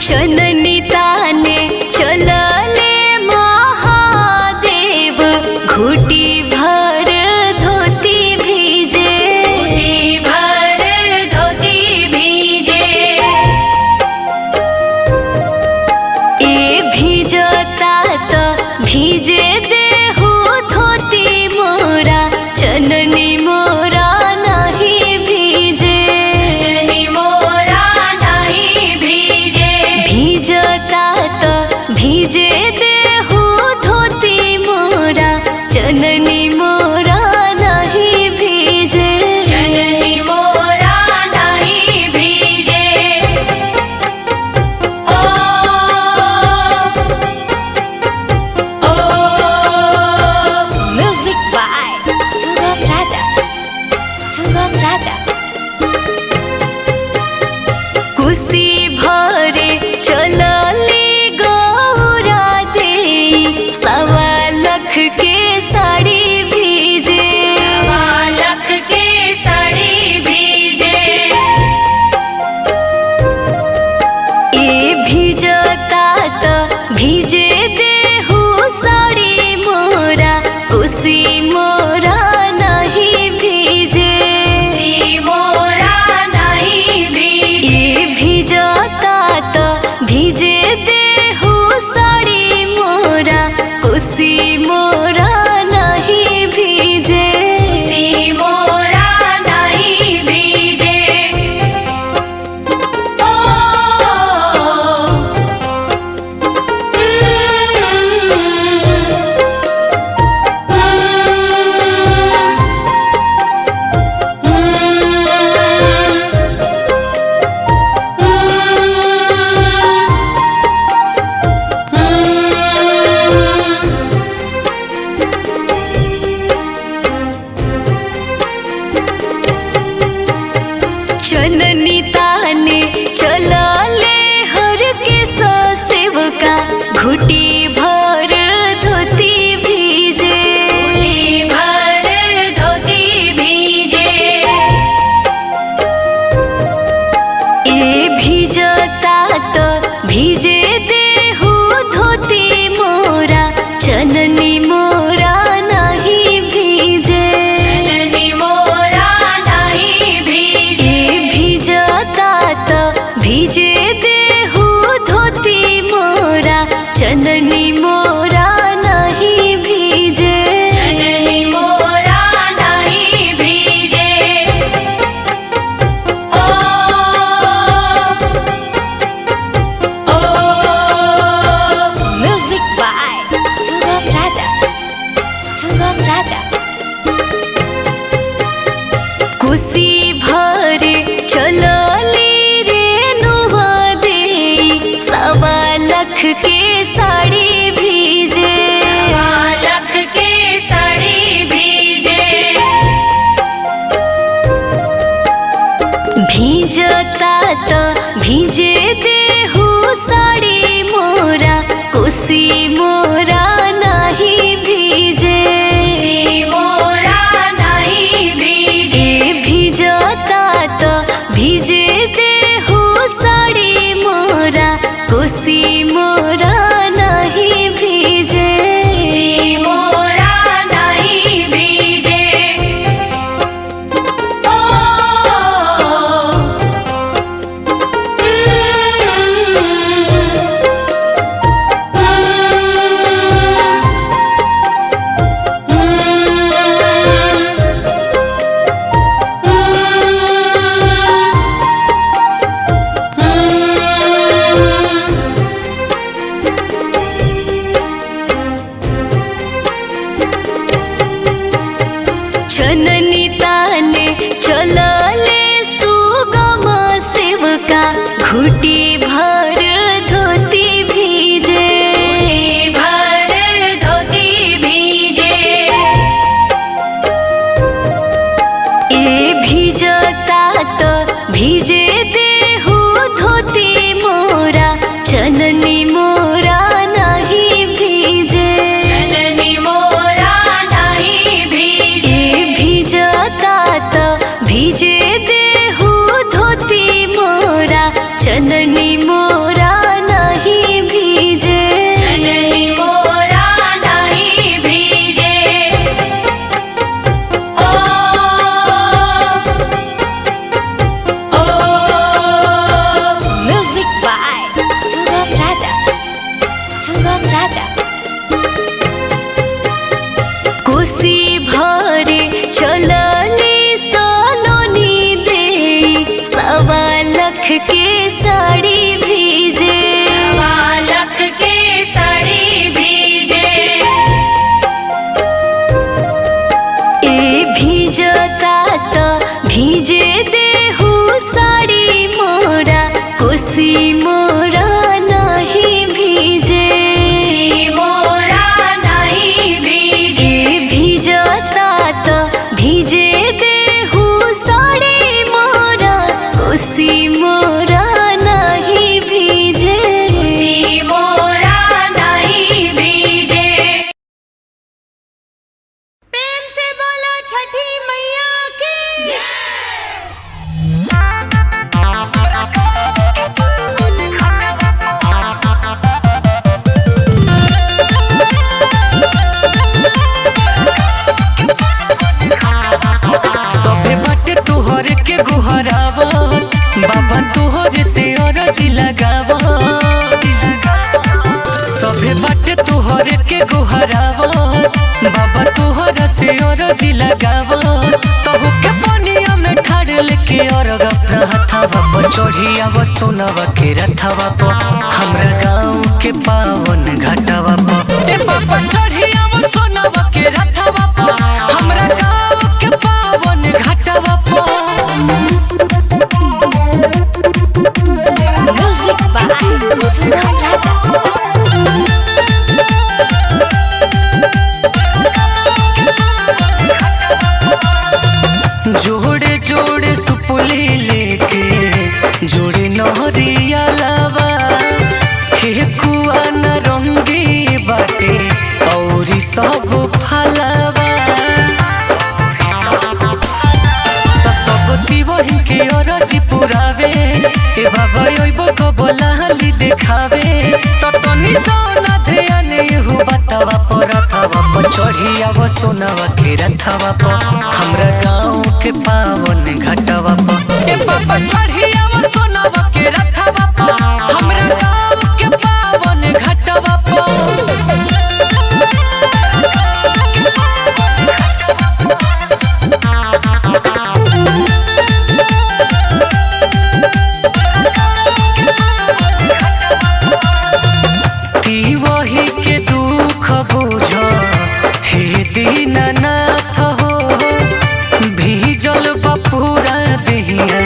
जननी ताने चलले महादेव घुटी भर धोती भीजे, घुटी भर धोती भीजे। ए भीजता तो भीजे देहु धोती मोरा, जननी मोरा नहीं भीजे, जननी मोरा नहीं भीजे। भीजता तो भीजे देहु धोती मोरा, जननी मोरा नहीं भीजे, जननी मोरा नहीं भीजे। ओ म्यूजिक बाय सुगम राजा, सुगम राजा। कुशी भरे चलली गौरा देई, 1.25 के साड़ी भीजे, लख के साड़ी भीजे। ए भीजता तो भीजे देहु साड़ी मोरा, कुशी मोरा नहीं भीजे, सी मोरा नहीं भीजे। ए भीजता तो भीजे देहु साड़ी मोरा, कुशी मोरा नहीं भीजे, सी मोरा नहीं भीजे। ओ जननी ताने चलले हर के सेवका, घुटी भर धोती भीजे, घुटी भर धोती भीजे। ए भीजता तो भीजे देहु धोती मोरा, जननी मोरा नहीं भीजे, जननी मोरा नहीं भीजे। ए भीजता तो भीजे देहु धोती मोरा, जननी मोरा नहीं भीजे, जननी मोरा नहीं भीजे। ओ म्यूजिक बाय सुगम राजा, सुगम राजा। कुशी भरे चलली रेणुआ देई, 1.25 के साड़ी भीजे, लख के साड़ी भीजे। भीजता तो भीजे देहु साड़ी मोरा, कुशी मोरा नहीं भीजे, सी मोरा नहीं भीजे। ए भीजता तो भीजे देहु साड़ी मोरा, कुशी मोरा नहीं भीजे, सी मोरा नहीं भीजे। ओ जननी ताने चलले सुगम सेवका, घुटी भर धोती भीजे, घुटी भर धोती भीजे। ए भीजता तो भीजे देहु धोती मोरा, जननी मोरा नहीं भीजे, जननी मोरा नहीं भीजे। ए भीजता तो भीजे देहु धोती मोरा, जननी मोरा लख के साड़ी भीजे, सवा लख के साड़ी भीजे। ए भीजता तो भीजे देहु साड़ी मोरा, कोसी मोरा नहीं भीजे। मोरा नहीं भीजे। ए भीजता तो भीजे देहु साड़ी मोरा, कोसी मोरा नहीं भीजे। मोरा नहीं भीजे। प्रेम से बोलो छठी मैया की जय। सबे बाटे तुहरे के गुहरावत, बाबा तुहरे से अरजी लगावत। सबे बाटे तुहरे के गुहरावत, बाबा तुहरा से अरजी लगावत। कहू के पनिया में ठाड़ लेके अरग अपना हथवा पर चढ़ी आव सोनवा के रथवा पर, हमरा गाँव के पावन घाटवा पर। ए बाबा चढ़ी आव सोनवा के रथवा पर, हमरा गाँव के पावन घाटवा पर। म्यूजिक बाय सुगम राजा। जोड़े जोड़े सुपुली लेके जोड़े नहरिया लावा, ठेकुआ न रंगी बाटे औरी सब फलावा। त सब दिवही के अरजी पुरावे, ए बाबा ओइबो कबला हाली देखावे। त तनी दौला ध्यान एहु बतावा पर, रथवा पर चढ़ी आव सोनवा के रथवा पर, हमरा गाँव के पावन घाटवा पर। ए बाबा चढ़ी आव सोनवा के रथवा पर, हमरा गाँव के पावन घाटवा पर। वही के दुख बुझ हे दीननाथ हो, भीजल बपूरा देहिया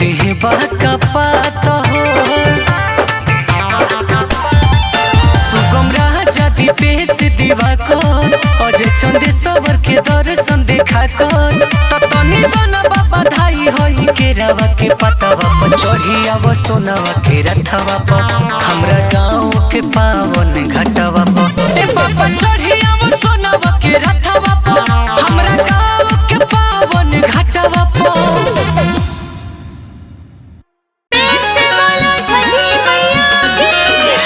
देहबा कपात हो। सुगम राजा दीपेश दिवाकर, अजय चंदेश्वर के दर्शन देखा कर। तनी दन बाबा धाई होई के रवा के पतवा पर चढ़ी आव सोनवा के रथवा पर, हमरा गाँव के पावन घाटवा पर। ए बाबा चढ़ी आव सोनवा के रथवा पर, हमरा गाँव के पावन घाटवा पर। प्रेम से बोलो छठी मैया की जय।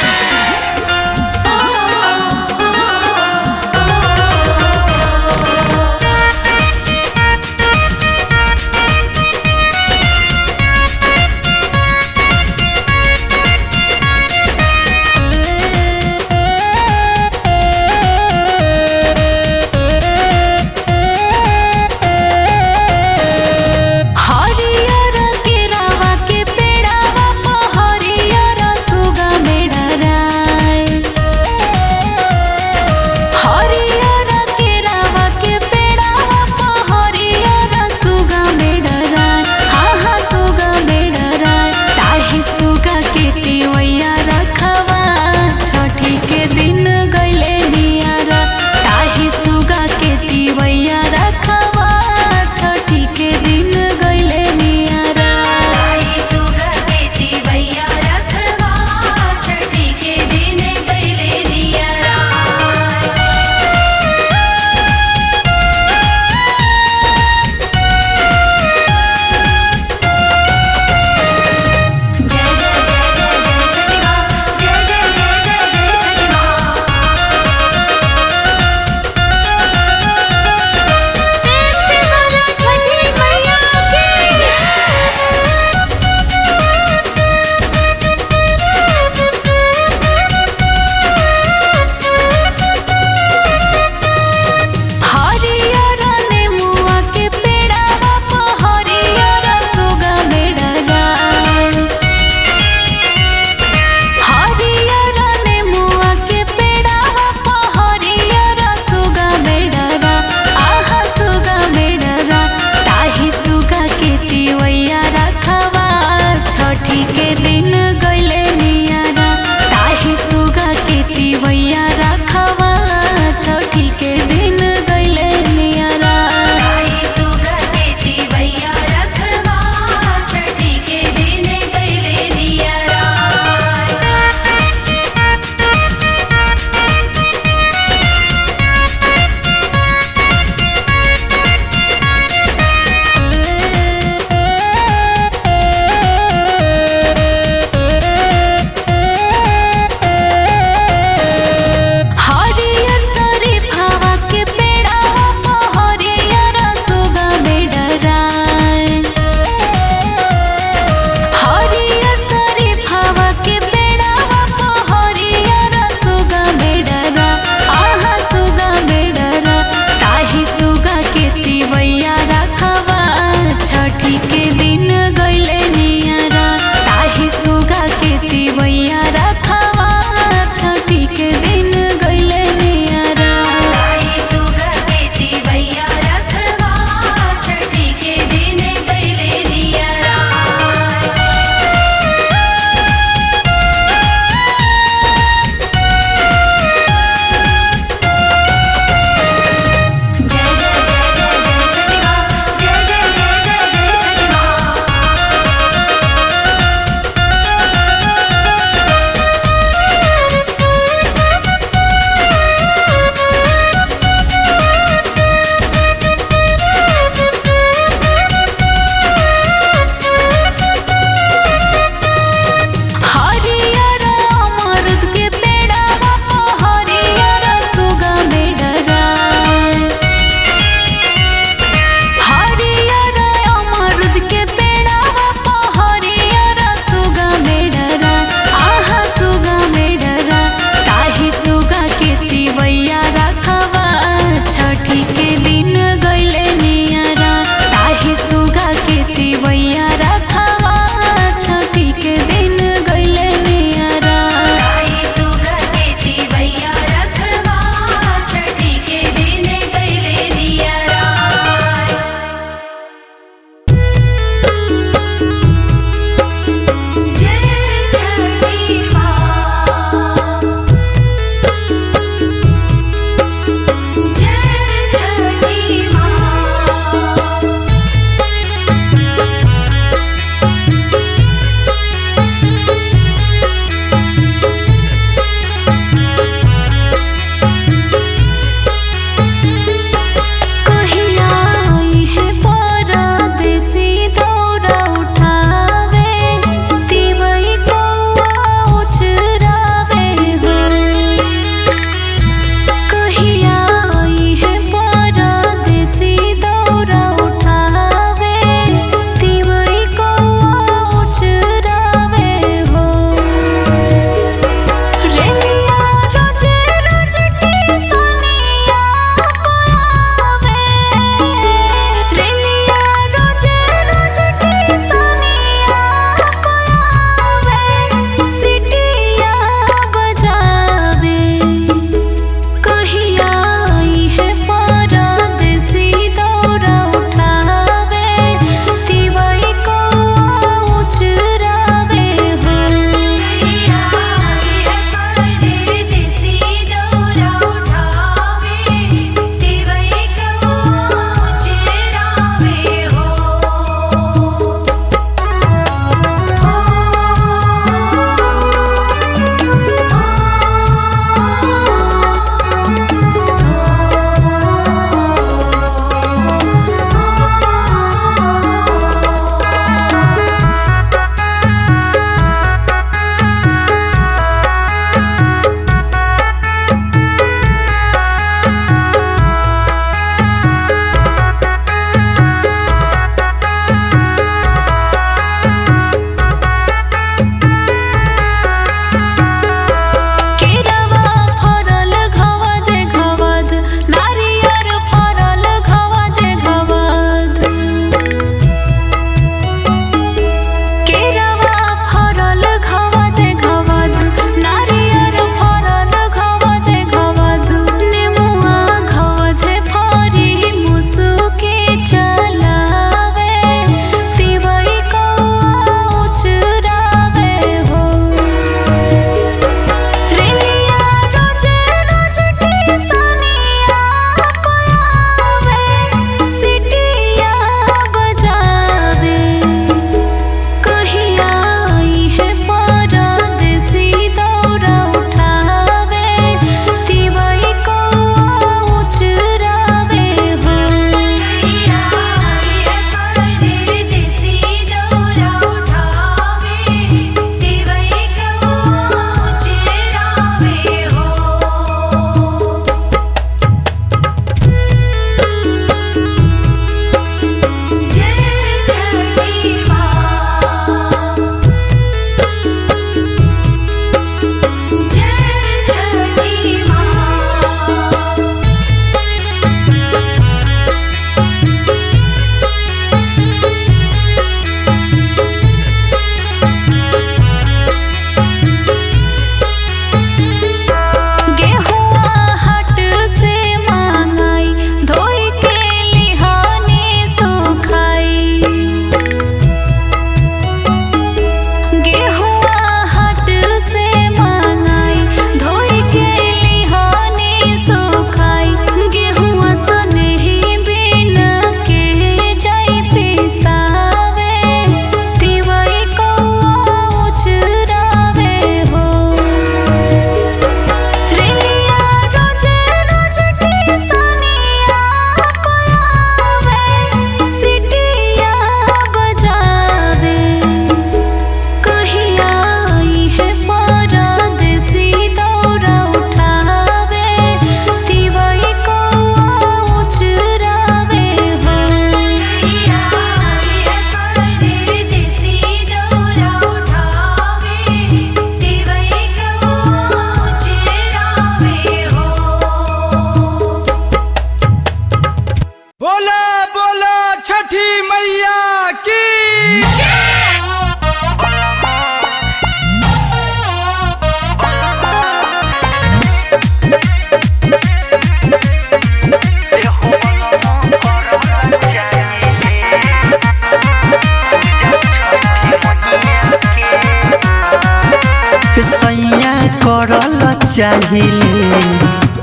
करल चाहिए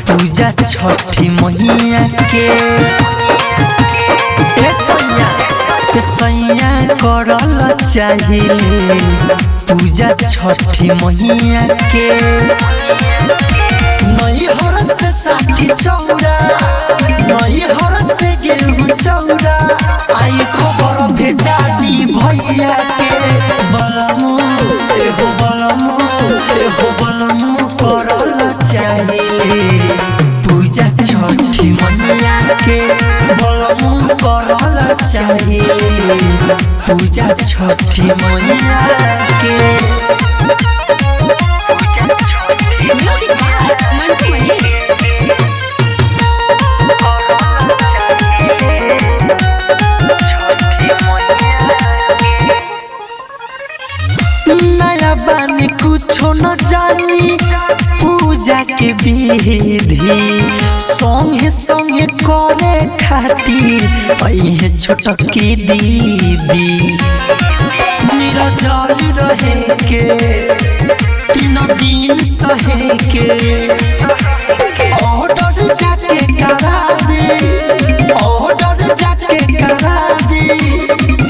पूजा छठी मैया के सैया करल चाहिए पूजा छठी मैया के नई हर से साठी चौरा नई हर से गेहूं चौरा आई खबर भेजा दी भैया के बलमु एहो बलमु करल चाहिए पूजा छठी मैया के बलमु करल चाहिए पूजा छठी मैया के म्यूजिक बाय मंटू मनी नया बानी कुछो न जानी पूजा के विधि संगे संगे करे खातिर अइहे छोटकी दीदी निरजल रहे के 3 दिन सहे के ऑर्डर जाके करा दे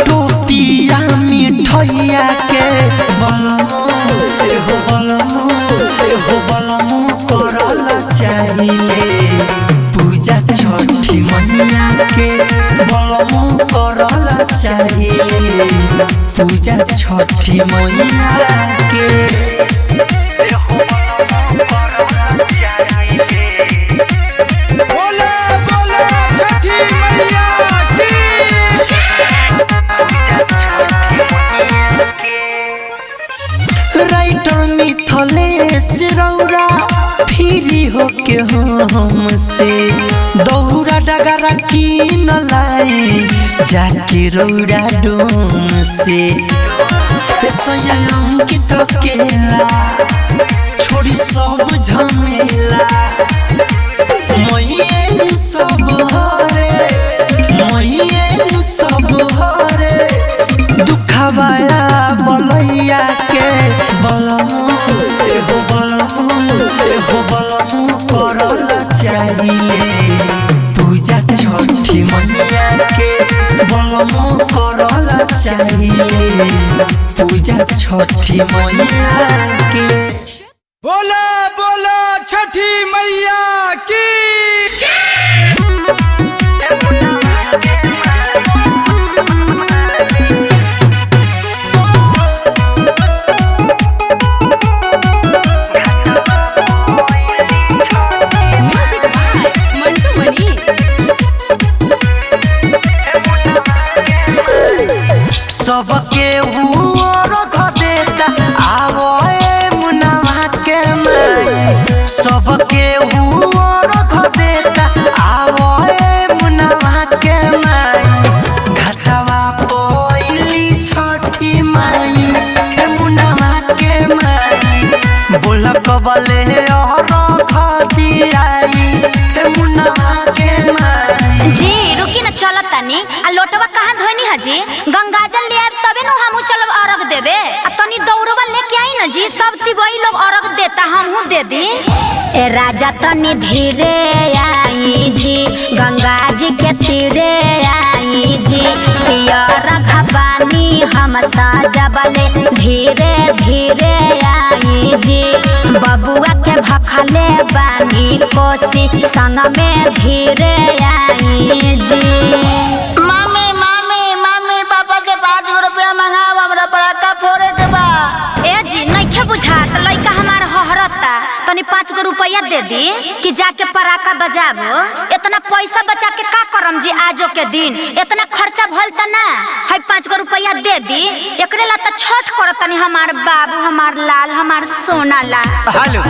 टोपिया मिठैया के बलमु करल चाहिए पूजा छठी मैया के बलमु करल चाहिए पूजा छठी मैया के बोले बोले छठी मैया राइटर मिथलेश रौरा फिरी होके हमसे दौरा डगरा की न लाई जाके रौरा डोम से अंकित केला छोड़ी सब झमेला मैये सब हरे दुखवाया बलैया के बलमु करल चाहिए पूजा छठी मैया के बलमु करल चाहिए पूजा छठी मैया के बोला बोला छठी मैया की म्यूजिक बाय मंटू मनी सबके रख देता आवए मुनवा के माई सबके रख देता आवए मुनवा के माई घाटवा पइली छठी माई के मुनवा के माई बोल कबले रख दियाई के मुनवा के माई जी रुकी न चलत तनी आ लोटवा कहां धोनी हजी गंगाजल ले आब तबे न हमहू चलब अरग देबे आ तनी दौड़वा लेके आई न जी सब तिवई लोग अरग देता हमहू दे दी ए राजा तनी धीरे आई जी गंगा जी के तीरे आई जी पियर घबानी हम सजबले धीरे धीरे आई जी बबुआ के भखले बानी कोसी संग में धीरे आई जी मम्मी पापा से 5 रुपया मंगाओ हमरा पराका फोड़े के बा। ए जी नइखे बुझात लइका हमार हहरता तनी 5 रुपया दे दी कि जाके पराका बजाबो इतना पैसा बचा के का करम जी आजो के दिन इतना खर्चा भल त ना है 5 रुपया दे दी एकरे ला त छठ करत तनी हमार बाबू हमार लाल हमार सोना ला हेलो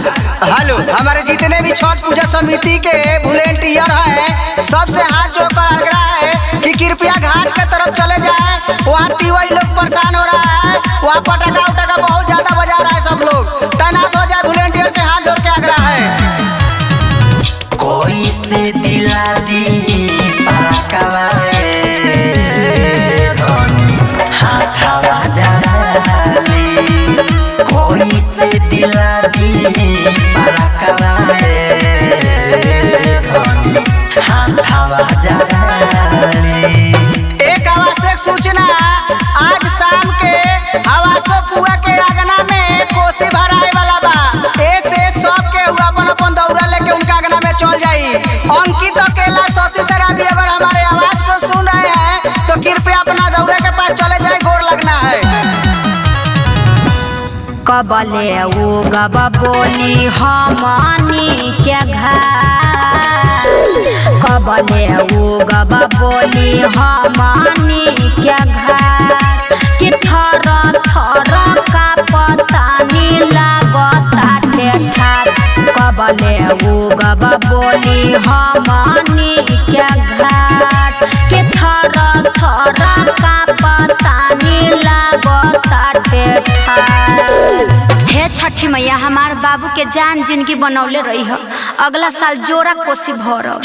हमारे जितने भी छठ पूजा समिति के वॉलंटियर हैं सबसे हाथ जोड़कर आग्रह है कि कृपया घाट के तरफ चले जाएं। वहाँ तिवारी लोग परेशान हो रहा है, वहाँ पटाखा उटाखा बहुत ज्यादा बजा रहा है, सब लोग तैनात हो जाए। वॉलंटियर से हाथ जोड़ के आग्रह है। कोई से दिला दी पराकवा हाथवा जरा कोई से दिला दी कबले उगब बोली हमनी के घाट कबले उगब बोली हमनी के घाट कि थर थर का पतानी लागताटे ठाट कबले उगब बोली हमनी के घाट कि थर थर का पतानी लागताटे ठाट। हे छठी मैया हमार बाबू के जान जिंदगी बनौले रही है, अगला साल जोड़ा कोसी भरब।